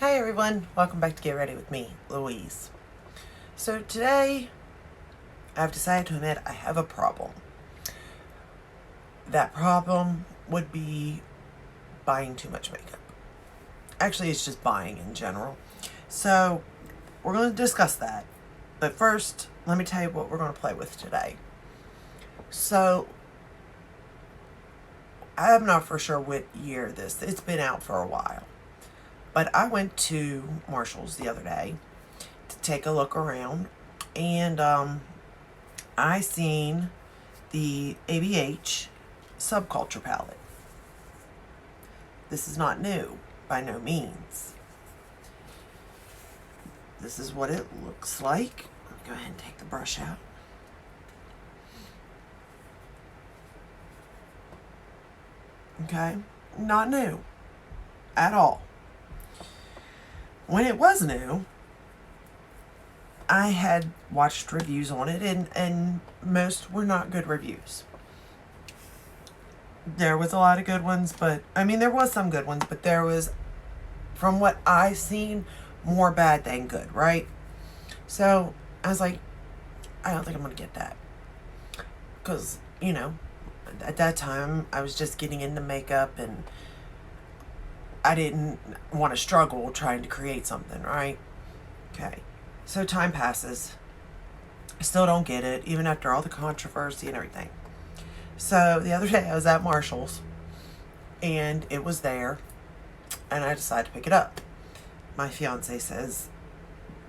Hi everyone, welcome back to Get Ready with me, Louise. So today, I've decided to admit I have a problem. That problem would be buying too much makeup. Actually, it's just buying in general. So, we're going to discuss that. But first, let me tell you what we're going to play with today. So, I'm not for sure what year it's been out for a while. But I went to Marshall's the other day to take a look around, and I seen the ABH Subculture palette. This is not new by no means. This is what it looks like. Let me go ahead and take the brush out. Okay, not new at all. When it was new, I had watched reviews on it, and most were not good reviews. There was a lot of good ones, but, there was some good ones, but there was, from what I seen, more bad than good, right? So, I was like, I don't think I'm going to get that. Because, at that time, I was just getting into makeup, and I didn't want to struggle trying to create something, right? Okay. So time passes. I still don't get it, even after all the controversy and everything. So the other day I was at Marshall's, and it was there, and I decided to pick it up. My fiance says,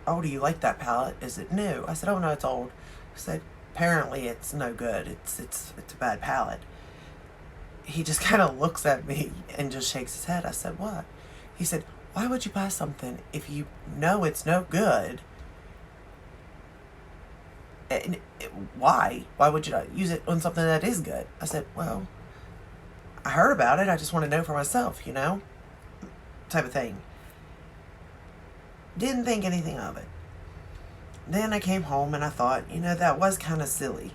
"Oh, do you like that palette? Is it new?" I said, "Oh no, it's old." I said, "Apparently it's no good. It's a bad palette." He just kind of looks at me and just shakes his head. I said, "What?" He said, "Why would you buy something if you know it's no good? And why? Why would you not use it on something that is good?" I said, "Well, I heard about it. I just want to know for myself, type of thing." Didn't think anything of it. Then I came home and I thought, that was kind of silly.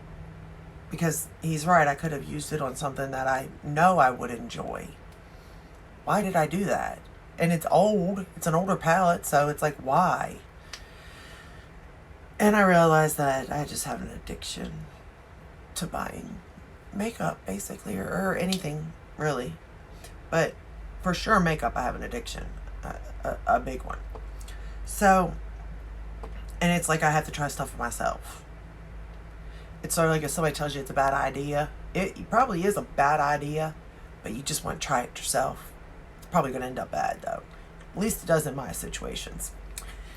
Because he's right, I could have used it on something that I know I would enjoy. Why did I do that? And it's old. It's an older palette, so it's like, why? And I realized that I just have an addiction to buying makeup, basically, or anything, really. But for sure, makeup, I have an addiction, a big one. So, and it's like I have to try stuff for myself. It's sort of like if somebody tells you it's a bad idea. It probably is a bad idea, but you just want to try it yourself. It's probably going to end up bad, though. At least it does in my situations.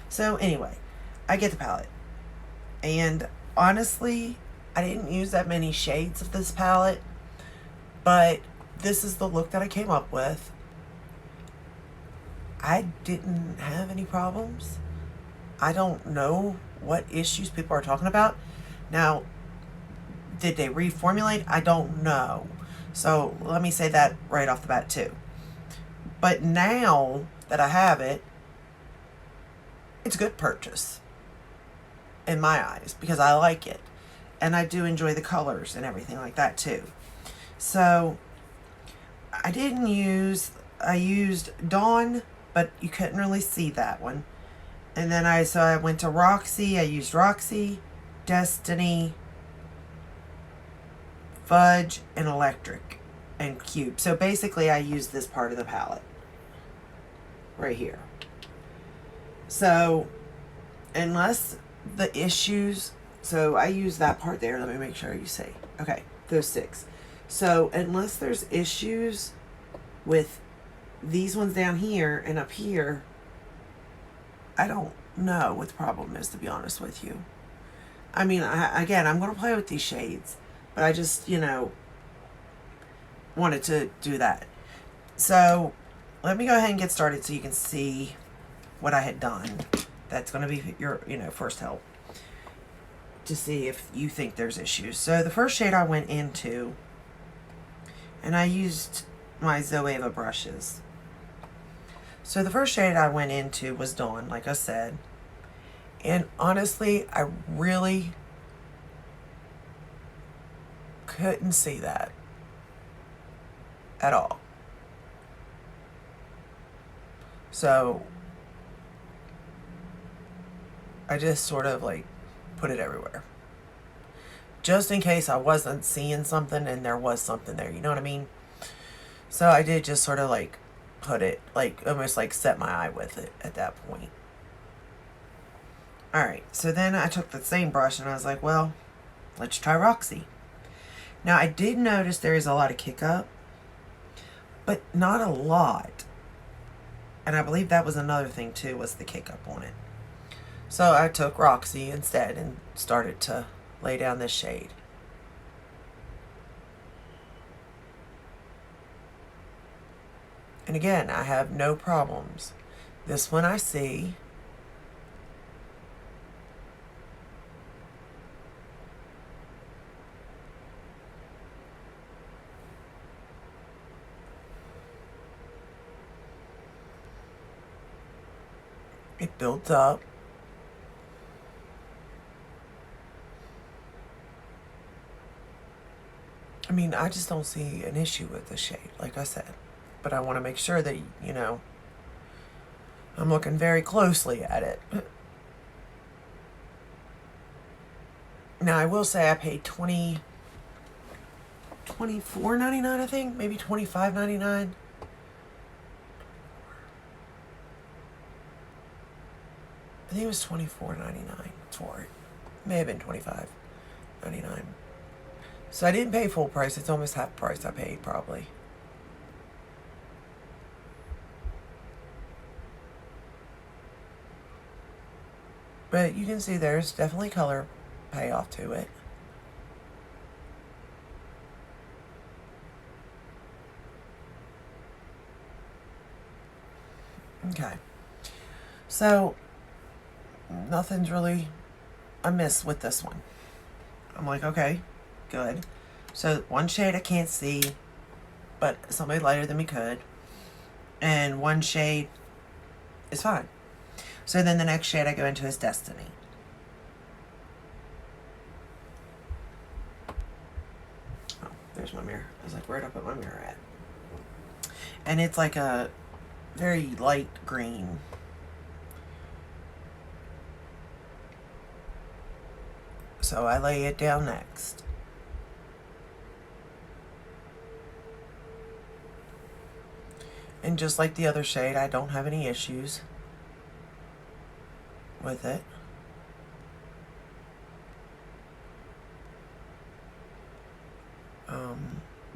So anyway, I get the palette. And honestly, I didn't use that many shades of this palette, but this is the look that I came up with. I didn't have any problems. I don't know what issues people are talking about. Now, did they reformulate? I don't know. So let me say that right off the bat too. But now that I have it, it's a good purchase in my eyes because I like it. And I do enjoy the colors and everything like that too. So I used Dawn, but you couldn't really see that one. And then I went to Roxy. I used Roxy, Destiny, Fudge, and Electric, and Cube. So basically I used this part of the palette right here. So unless the issues, so I use that part there. Let me make sure you see. Okay, those 6. So unless there's issues with these ones down here and up here, I don't know what the problem is, to be honest with you. I'm going to play with these shades, but I just, wanted to do that. So let me go ahead and get started so you can see what I had done. That's going to be your, first help to see if you think there's issues. So the first shade I went into, and I used my Zoeva brushes. So the first shade I went into was Dawn, like I said. And honestly, I really couldn't see that at all. So I just sort of like put it everywhere. Just in case I wasn't seeing something and there was something there, you know what I mean? So I did just sort of like put it, like almost like set my eye with it at that point. Alright, so then I took the same brush and I was like, well, let's try Roxy. Now I did notice there is a lot of kick up, but not a lot. And I believe that was another thing too, was the kick up on it. So I took Roxy instead and started to lay down this shade. And again, I have no problems. This one I see. It builds up. I mean, I just don't see an issue with the shade, like I said. But I want to make sure that, you know, I'm looking very closely at it. Now, I will say I paid $24.99, I think, maybe $25.99. I think it was $24.99 for it. May have been $25.99. So I didn't pay full price. It's almost half price I paid, probably. But you can see there's definitely color payoff to it. Okay. So, nothing's really amiss with this one. I'm like, okay, good. So, one shade I can't see, but somebody lighter than me could. And one shade is fine. So then the next shade I go into is Destiny. Oh, there's my mirror. I was like, where'd I put my mirror at? And it's like a very light green. So I lay it down next. And just like the other shade, I don't have any issues with it.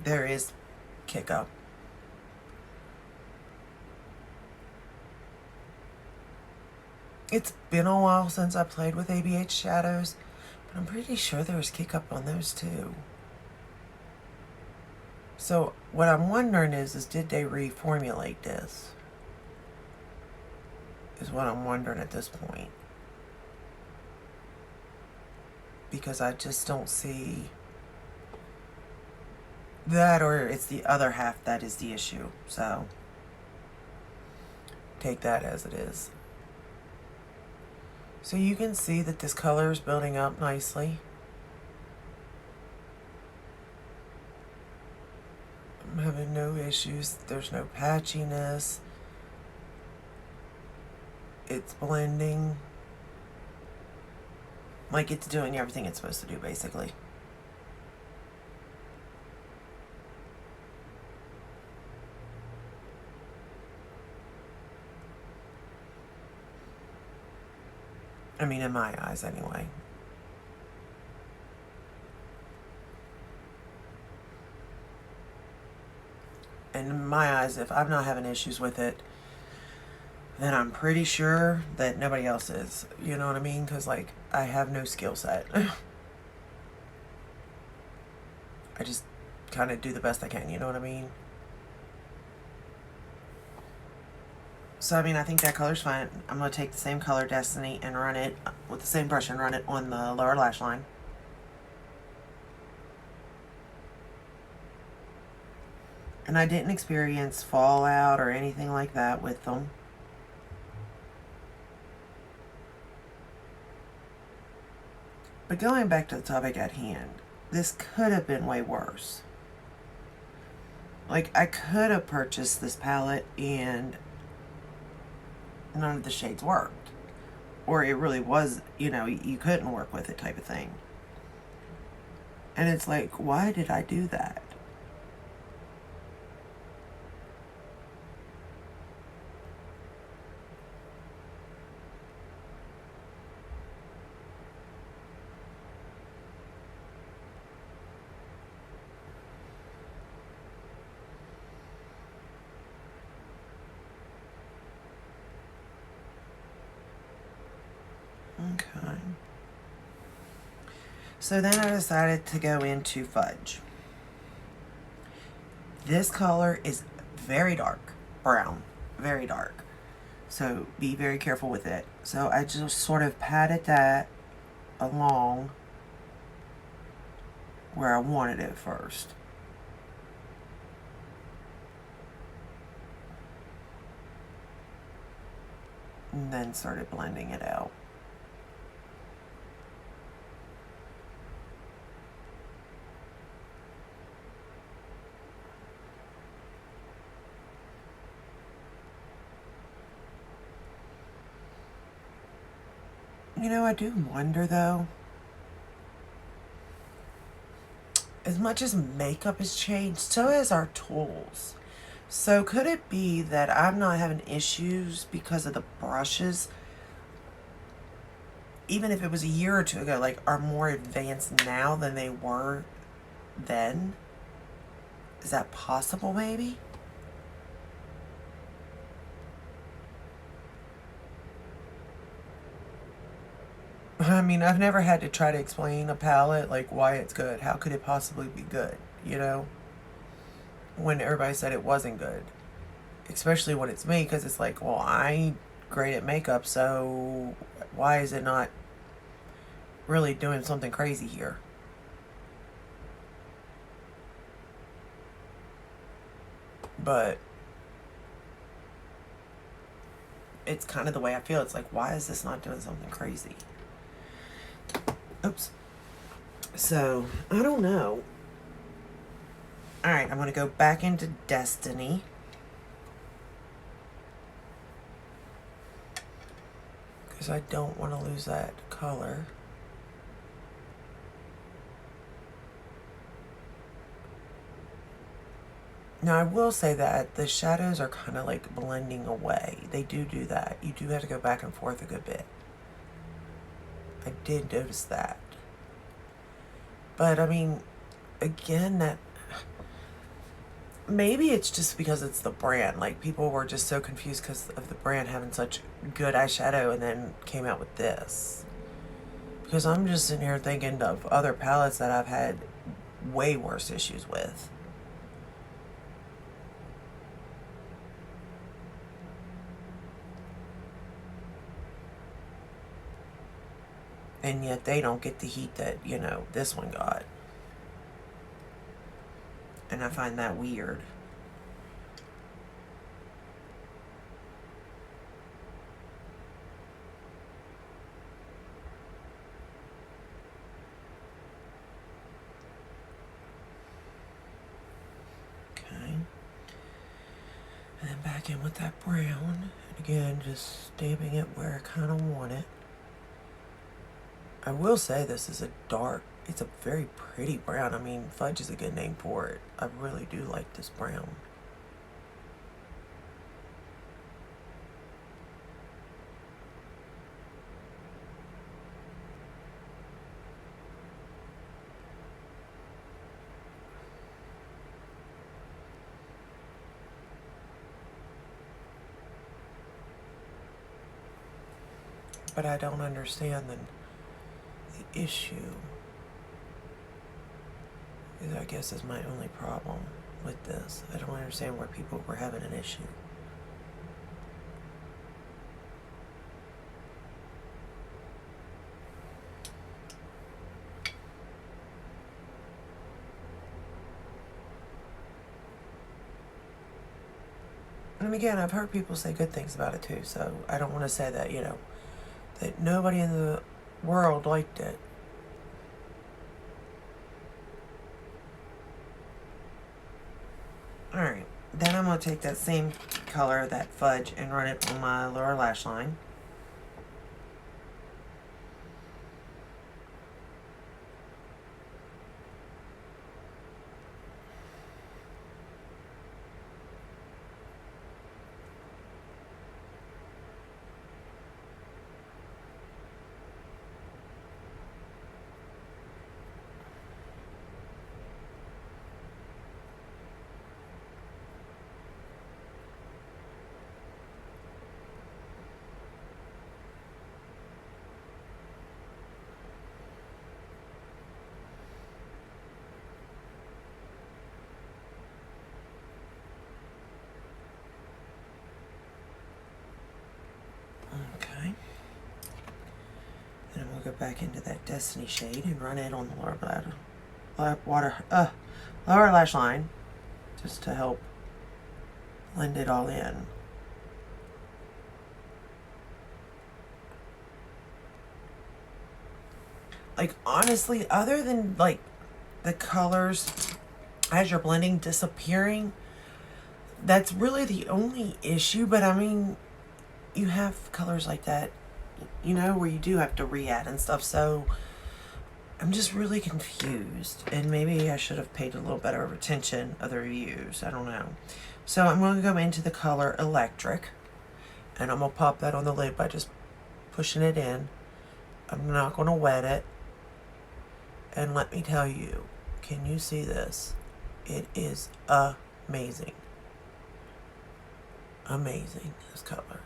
There is kick up. It's been a while since I played with ABH shadows, but I'm pretty sure there was kick up on those too. So what I'm wondering is did they reformulate this? Is what I'm wondering at this point. Because I just don't see that, or it's the other half that is the issue. So take that as it is. So you can see that this color is building up nicely. I'm having no issues. There's no patchiness. It's blending. Like it's doing everything it's supposed to do, basically. I mean, in my eyes, anyway. And in my eyes, if I'm not having issues with it, then I'm pretty sure that nobody else is. You know what I mean? Because, like, I have no skill set. I just kind of do the best I can, you know what I mean? So, I mean, I think that color's fine. I'm going to take the same color, Destiny, and run it with the same brush and run it on the lower lash line. And I didn't experience fallout or anything like that with them. But going back to the topic at hand, this could have been way worse. Like, I could have purchased this palette and none of the shades worked. or it really was, you know, you couldn't work with it type of thing. And it's like, why did I do that? Okay. So then I decided to go into Fudge. This color is very dark, brown, very dark. So be very careful with it. So I just sort of patted that along where I wanted it first. And then started blending it out. You know, I do wonder though, as much as makeup has changed, so has our tools. So could it be that I'm not having issues because of the brushes, even if it was a year or two ago, like are more advanced now than they were then? Is that possible maybe? I mean, I've never had to try to explain a palette, like why it's good. How could it possibly be good, you know? When everybody said it wasn't good. Especially when it's me, because it's like, well, I ain't great at makeup, so why is it not really doing something crazy here? But it's kind of the way I feel. It's like, why is this not doing something crazy? Oops. So, I don't know. Alright, I'm going to go back into Destiny. Because I don't want to lose that color. Now, I will say that the shadows are kind of like blending away. They do that. You do have to go back and forth a good bit. I did notice that. But, I mean, again, that... Maybe it's just because it's the brand. Like, people were just so confused because of the brand having such good eyeshadow and then came out with this. Because I'm just sitting here thinking of other palettes that I've had way worse issues with. And yet they don't get the heat that, you know, this one got. And I find that weird. Okay. And then back in with that brown. And again, just stamping it where I kind of want it. I will say this is a dark, it's a very pretty brown. I mean, Fudge is a good name for it. I really do like this brown. But I don't understand the issue. I guess is my only problem with this. I don't understand where people were having an issue. And again, I've heard people say good things about it too, so I don't want to say that, you know, that nobody in the world liked it. Alright, then I'm going to take that same color, that Fudge, and run it on my lower lash line. Okay. Then I'm going to go back into that Destiny shade and run it on the lower lash line, just to help blend it all in. Like, honestly, other than like the colors as you're blending disappearing, that's really the only issue. But I mean, you have colors like that, you know, where you do have to re-add and stuff. So I'm just really confused, and maybe I should have paid a little better attention of the reviews. I don't know. So I'm going to go into the color Electric, and I'm going to pop that on the lid by just pushing it in. I'm not going to wet it. And let me tell you, can you see this? It is amazing. Amazing, this color.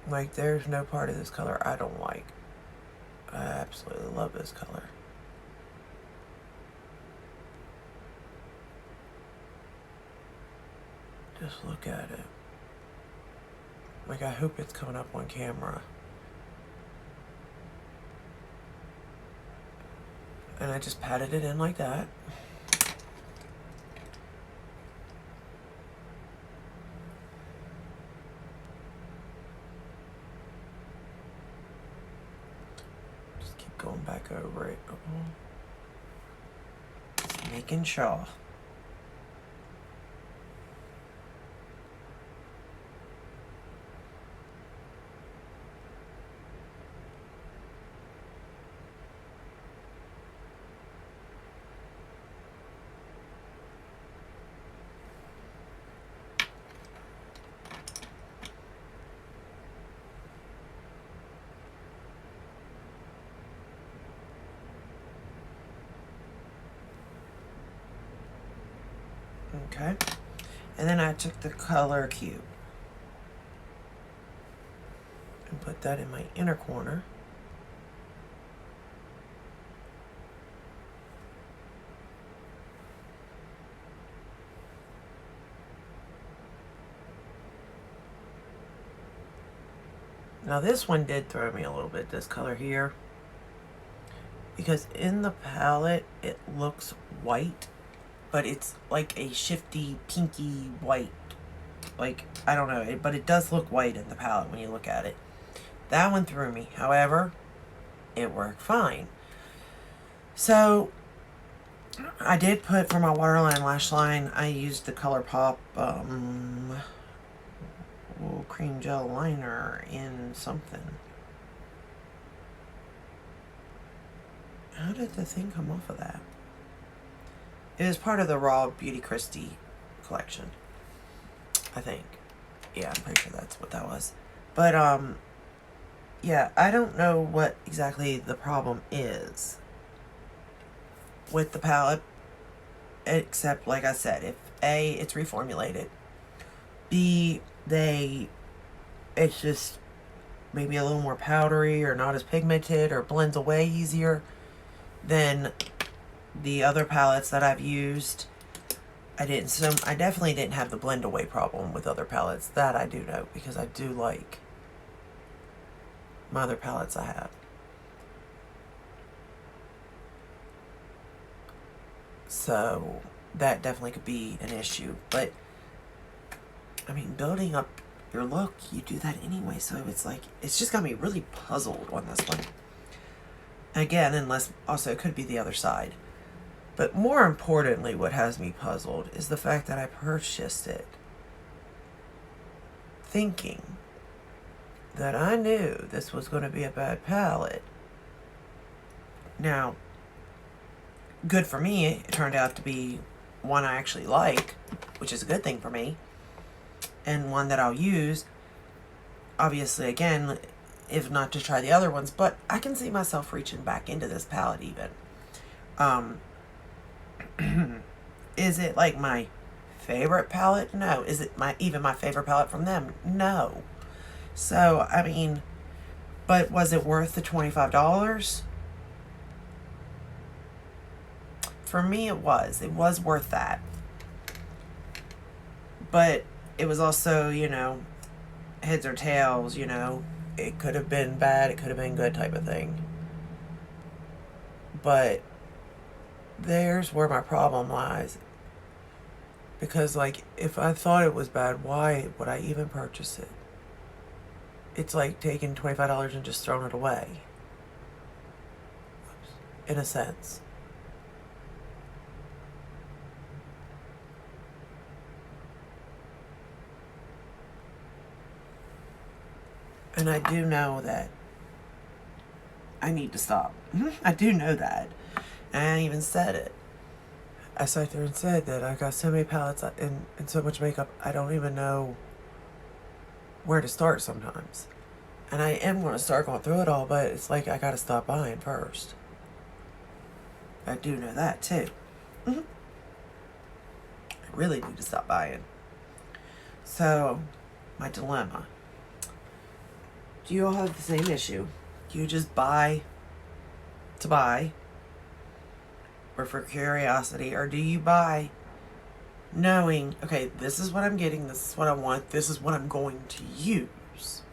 Like, there's no part of this color I don't like. I absolutely love this color. Just look at it. Like, I hope it's coming up on camera. And I just patted it in like that. Just keep going back over it. Just making sure. Okay, and then I took the color cube and put that in my inner corner. Now this one did throw me a little bit, this color here, because in the palette it looks white, but it's like a shifty pinky white. Like, I don't know, but it does look white in the palette when you look at it. That one threw me. However, it worked fine. So I did put, for my waterline lash line, I used the ColourPop cream gel liner in something. How did the thing come off of that? It was part of the Raw Beauty Christie collection, I think. Yeah, I'm pretty sure that's what that was. But, yeah, I don't know what exactly the problem is with the palette, except, like I said, if A, it's reformulated, B, it's just maybe a little more powdery or not as pigmented or blends away easier than the other palettes that I've used. I definitely didn't have the blend away problem with other palettes. That I do know, because I do like my other palettes I have. So that definitely could be an issue. But I mean, building up your look, you do that anyway. So it's like, it's just got me really puzzled on this one. Again, unless also it could be the other side. But more importantly, what has me puzzled is the fact that I purchased it thinking that I knew this was going to be a bad palette. Now, good for me, it turned out to be one I actually like, which is a good thing for me, and one that I'll use, obviously, again, if not to try the other ones, but I can see myself reaching back into this palette even. Is it like my favorite palette? No. Is it even my favorite palette from them? No. So, I mean, but was it worth the $25? For me, it was. It was worth that. But it was also, you know, heads or tails, you know. It could have been bad, it could have been good type of thing. But there's where my problem lies. Because, like, if I thought it was bad, why would I even purchase it? It's like taking $25 and just throwing it away. In a sense. And I do know that I need to stop. I do know that. And I even said it. I sat there and said that I got so many palettes and so much makeup, I don't even know where to start sometimes. And I am going to start going through it all, but it's like I got to stop buying first. I do know that too. I really need to stop buying. So, my dilemma. Do you all have the same issue? Do you just buy to buy? Or for curiosity? Or do you buy knowing, okay, this is what I'm getting, this is what I want, this is what I'm going to use?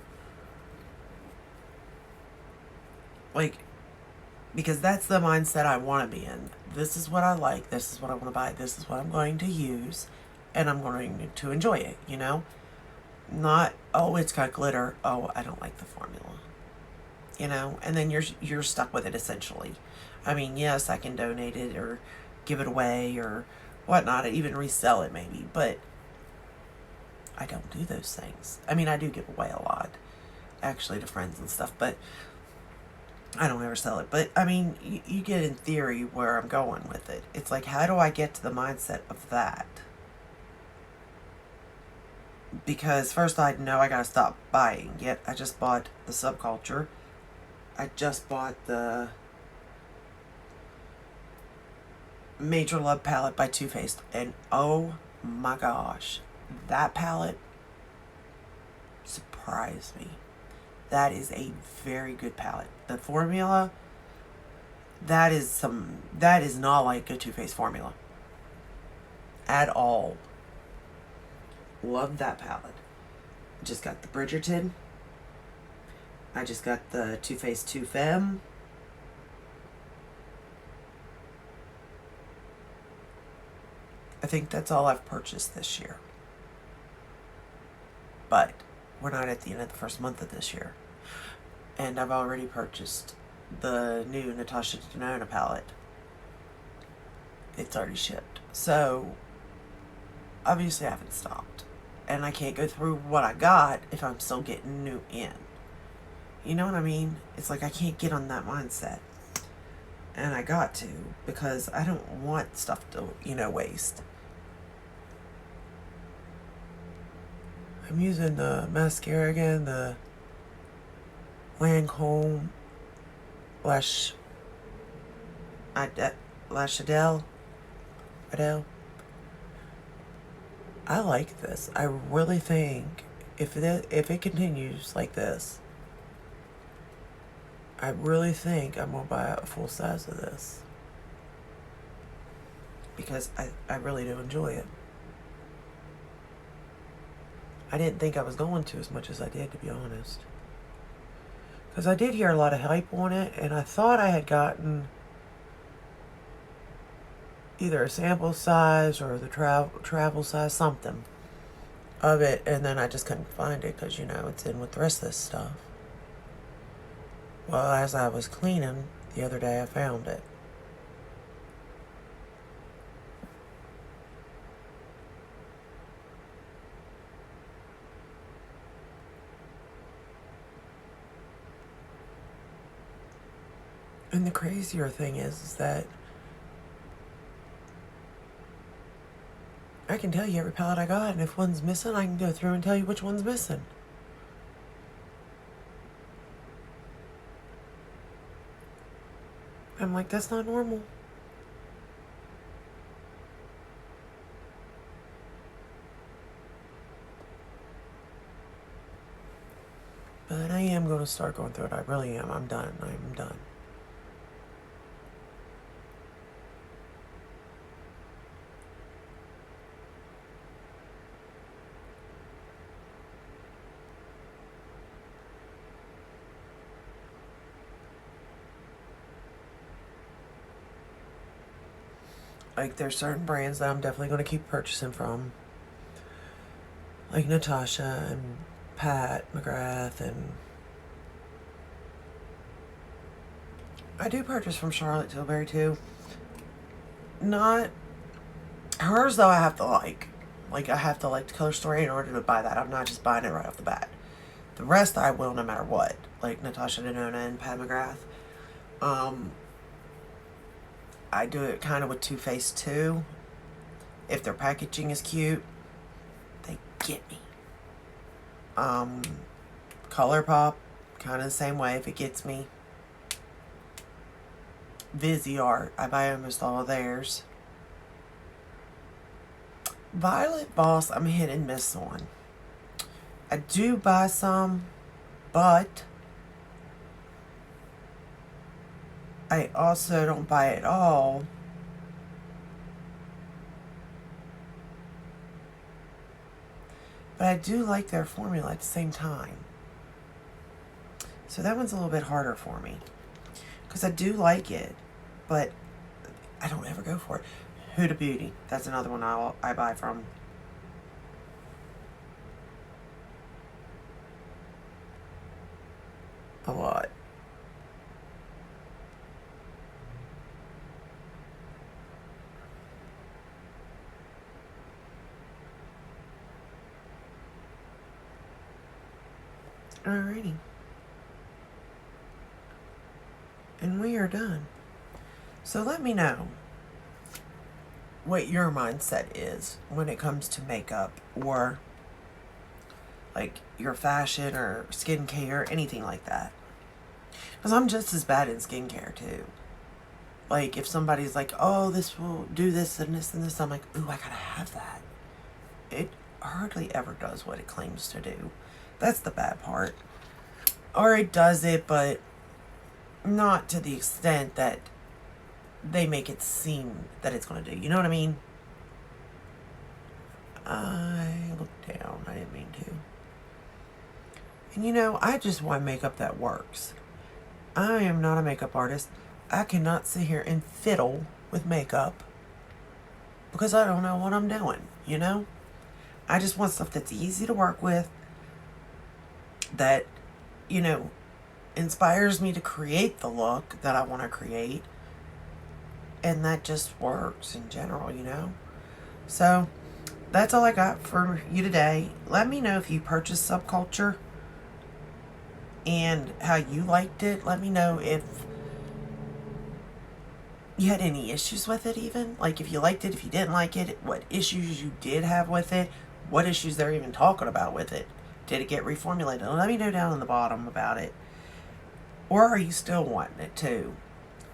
Like, because that's the mindset I want to be in. This is what I like, this is what I want to buy, this is what I'm going to use, and I'm going to enjoy it, you know? Not, oh, it's got glitter, oh, I don't like the formula. You know? And then you're stuck with it, essentially. I mean, yes, I can donate it or give it away or whatnot, even resell it maybe, but I don't do those things. I mean, I do give away a lot, actually, to friends and stuff, but I don't ever sell it. But, I mean, you get in theory where I'm going with it. It's like, how do I get to the mindset of that? Because first I know I gotta stop buying. Yet I just bought the Subculture. I just bought the Major Love palette by Too Faced. And oh my gosh, that palette surprised me. That is a very good palette. The formula, that is not like a Too Faced formula. At all. Love that palette. Just got the Bridgerton. I just got the Too Faced Too Femme. I think that's all I've purchased this year. But we're not at the end of the first month of this year. And I've already purchased the new Anastasia palette. It's already shipped. So, obviously I haven't stopped. And I can't go through what I got if I'm still getting new in. You know what I mean? It's like I can't get on that mindset. And I got to, because I don't want stuff to, waste. I'm using the mascara again, the Lancome Adele. I like this. I really think if it continues like this, I really think I'm going to buy a full size of this. Because I really do enjoy it. I didn't think I was going to as much as I did, to be honest. Because I did hear a lot of hype on it, and I thought I had gotten either a sample size or the travel size, something of it, and then I just couldn't find it because, it's in with the rest of this stuff. Well, as I was cleaning the other day, I found it. And the crazier thing is that I can tell you every palette I got, and if one's missing, I can go through and tell you which one's missing. I'm like, that's not normal. But I am going to start going through it. I really am. I'm done. I'm done. Like, there's certain brands that I'm definitely going to keep purchasing from. Like Natasha and Pat McGrath, and I do purchase from Charlotte Tilbury too. Not hers though. I have to like I have to like the color story in order to buy that. I'm not just buying it right off the bat. The rest I will no matter what. Like Natasha Denona and Pat McGrath. I do it kind of with Too Faced too. If their packaging is cute, they get me. ColourPop, kind of the same way if it gets me. Viseart, I buy almost all of theirs. Violet Voss, I'm hit and miss on. I do buy some, but I also don't buy it all. But I do like their formula at the same time. So that one's a little bit harder for me. Because I do like it, but I don't ever go for it. Huda Beauty, that's another one I buy from. A lot. Alrighty. And we are done. So let me know what your mindset is when it comes to makeup or like your fashion or skincare, anything like that. Because I'm just as bad in skincare too. Like if somebody's like, oh, this will do this and this and this, I'm like, ooh, I gotta have that. It hardly ever does what it claims to do. That's the bad part. Or it does it, but not to the extent that they make it seem that it's going to do. You know what I mean? I looked down. I didn't mean to. And you know, I just want makeup that works. I am not a makeup artist. I cannot sit here and fiddle with makeup because I don't know what I'm doing, you know? I just want stuff that's easy to work with, that, you know, inspires me to create the look that I want to create, and that just works in general, you know? So, that's all I got for you today. Let me know if you purchased Subculture and how you liked it. Let me know if you had any issues with it even. Like if you liked it, if you didn't like it, what issues you did have with it, what issues they're even talking about with it. Did it get reformulated? Let me know down in the bottom about it. Or are you still wanting it too?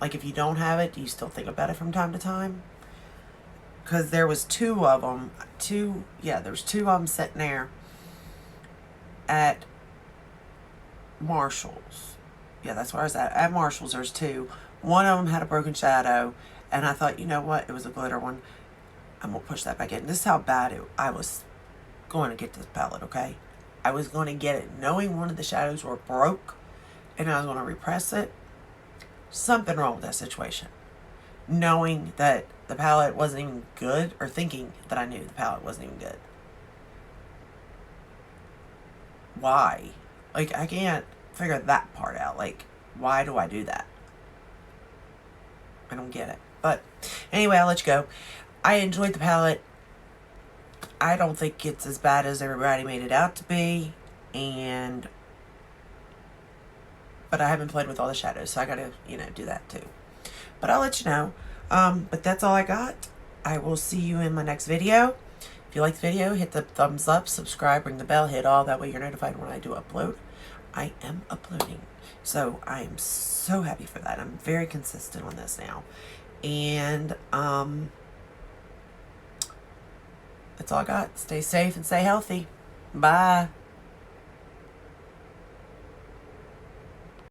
Like if you don't have it, do you still think about it from time to time? Because there was two of them. There's two of them sitting there at Marshall's. Yeah, that's where I was at. At Marshall's, there's two. One of them had a broken shadow, and I thought, you know what? It was a glitter one. I'm going to push that back in. This is how bad I was going to get this palette, okay? I was going to get it knowing one of the shadows were broke, and I was going to repress it. Something wrong with that situation. Knowing that the palette wasn't even good, or thinking that I knew the palette wasn't even good. Why? Like, I can't figure that part out. Like, why do I do that? I don't get it. But anyway, I'll let you go. I enjoyed the palette. I don't think it's as bad as everybody made it out to be. But I haven't played with all the shadows, so I gotta, do that too. But I'll let you know. But that's all I got. I will see you in my next video. If you like the video, hit the thumbs up, subscribe, ring the bell, hit all. That way you're notified when I do upload. I am uploading. So I am so happy for that. I'm very consistent on this now. And that's all I got. Stay safe and stay healthy. Bye.